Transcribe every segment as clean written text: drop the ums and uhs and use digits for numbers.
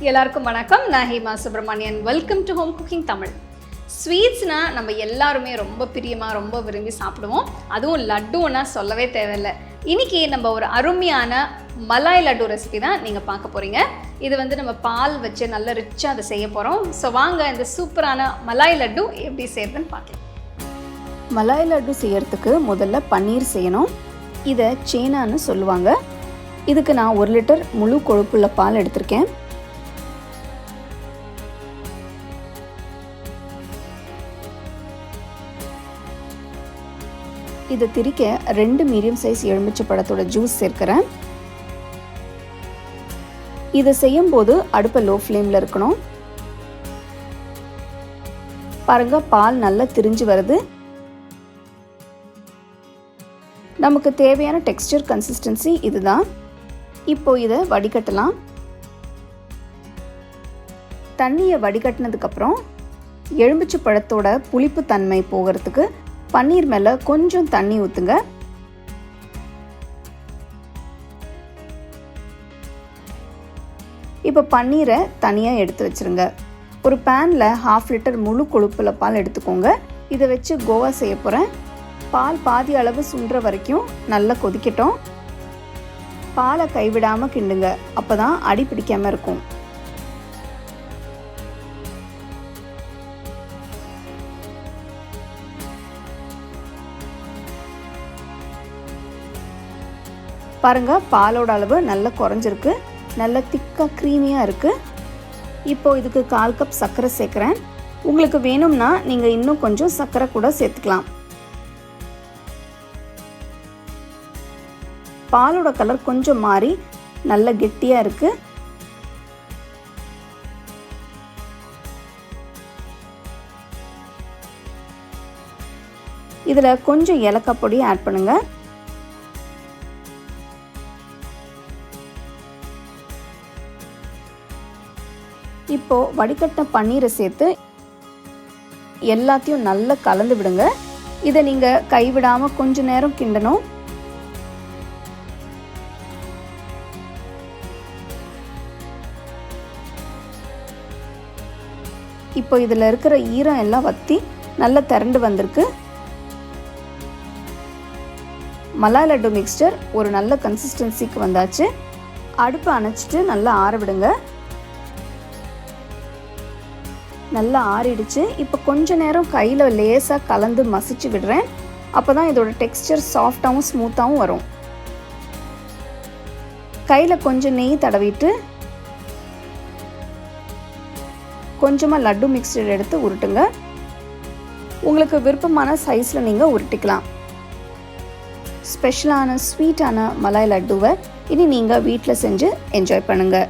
எல்லாருக்கும் வணக்கம். நான் Hema Subramanian. Welcome to home cooking Tamil. ஸ்வீட்ஸ்னால் நம்ம எல்லாருமே ரொம்ப பிரியமாக ரொம்ப விரும்பி சாப்பிடுவோம். அதுவும் லட்டுன்னா சொல்லவே தேவையில்லை. இன்றைக்கி நம்ம ஒரு அருமையான மலாய் லட்டு ரெசிபி தான் நீங்கள் பார்க்க போகிறீங்க. இது நம்ம பால் வச்சு நல்லா ரிச்சாக அதை செய்ய போகிறோம். ஸோ வாங்க இந்த சூப்பரான மலாய் லட்டு எப்படி செய்யறதுன்னு பார்க்கலாம். மலாய் லட்டு செய்யறதுக்கு முதல்ல பன்னீர் செய்யணும். இதை சேனான்னு சொல்லுவாங்க. இதுக்கு நான் 1 லிட்டர் முழு கொழுப்புள்ள பால் எடுத்திருக்கேன். இதை திரிக்க 2 மீடியம் சைஸ் எலுமிச்சை பழத்தோட ஜூஸ் சேர்க்கிறேன். இதை செய்யும் போது அடுப்பை லோ ஃப்ளேமில் இருக்கணும். பாருங்க, பால் நல்லா திரிஞ்சு வருது. நமக்கு தேவையான டெக்ஸ்சர் கன்சிஸ்டன்சி இதுதான். இப்போ இதை வடிகட்டலாம். தண்ணியை வடிகட்டினதுக்கப்புறம் எலுமிச்சை பழத்தோட புளிப்பு தன்மை போகிறதுக்கு பன்னீர் மேலே கொஞ்சம் தண்ணி ஊற்றுங்க. இப்போ பன்னீரை தனியாக எடுத்து வச்சுருங்க. ஒரு பேனில் 1/2 லிட்டர் முழு கொழுப்புல பால் எடுத்துக்கோங்க. இதை வச்சு கோவா செய்ய போகிறேன். பால் பாதி அளவு சுண்டுற வரைக்கும் நல்லா கொதிக்கட்டும். பாலை கைவிடாமல் கிண்டுங்க, அப்போ தான் அடி பிடிக்காமல் இருக்கும். பாருங்க, பாலோட அளவு நல்லா குறைஞ்சிருக்கு. நல்ல திக்காக க்ரீமியாக இருக்குது. இப்போது இதுக்கு 1/4 கப் சர்க்கரை சேர்க்குறேன். உங்களுக்கு வேணும்னா நீங்கள் இன்னும் கொஞ்சம் சர்க்கரை கூட சேர்த்துக்கலாம். பாலோட கலர் கொஞ்சம் மாறி நல்ல கெட்டியாக இருக்குது. இதில் கொஞ்சம் ஏலக்காய் பொடி ஆட் பண்ணுங்க. இப்போ வடிகட்டின பன்னீரை சேர்த்து எல்லாத்தையும் நல்லா கலந்து விடுங்க. இதை நீங்கள் கைவிடாமல் கொஞ்ச நேரம் கிண்டணும். இப்போ இதில் இருக்கிற ஈரம் எல்லாம் வற்றி நல்லா திரண்டு வந்திருக்கு. மலாய் லட்டு மிக்ஸ்சர் ஒரு நல்ல கன்சிஸ்டன்சிக்கு வந்தாச்சு. அடுப்பை அணைச்சிட்டு நல்லா ஆற விடுங்க. நல்லா ஆறிடுச்சு. இப்போ கொஞ்ச நேரம் கையில் லேசாக கலந்து மசிச்சு விடுறேன். அப்போ தான் இதோட டெக்ஸ்சர் சாஃப்டாகவும் ஸ்மூத்தாகவும் வரும். கையில் கொஞ்சம் நெய் தடவிட்டு கொஞ்சமாக லட்டு மிக்ஸ்சர் எடுத்து உருட்டுங்க. உங்களுக்கு விருப்பமான சைஸில் நீங்கள் உருட்டிக்கலாம். ஸ்பெஷலான ஸ்வீட்டான மலாய் லட்டுவை இனி நீங்கள் வீட்டில் செஞ்சு என்ஜாய் பண்ணுங்கள்.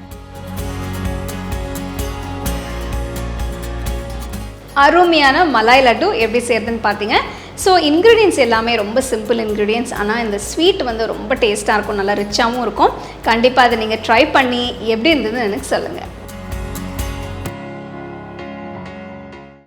அருமையான மலாய் லட்டு எப்படி செய்யறதுன்னு பார்த்தீங்க. ஸோ இன்க்ரீடியன்ஸ் எல்லாமே ரொம்ப சிம்பிள் இன்க்ரீடியன்ஸ். ஆனால் இந்த ஸ்வீட் ரொம்ப டேஸ்ட்டாக இருக்கும், நல்லா ரிச்சாகவும் இருக்கும். கண்டிப்பாக அதை நீங்கள் ட்ரை பண்ணி எப்படி இருந்ததுன்னு எனக்கு சொல்லுங்கள்.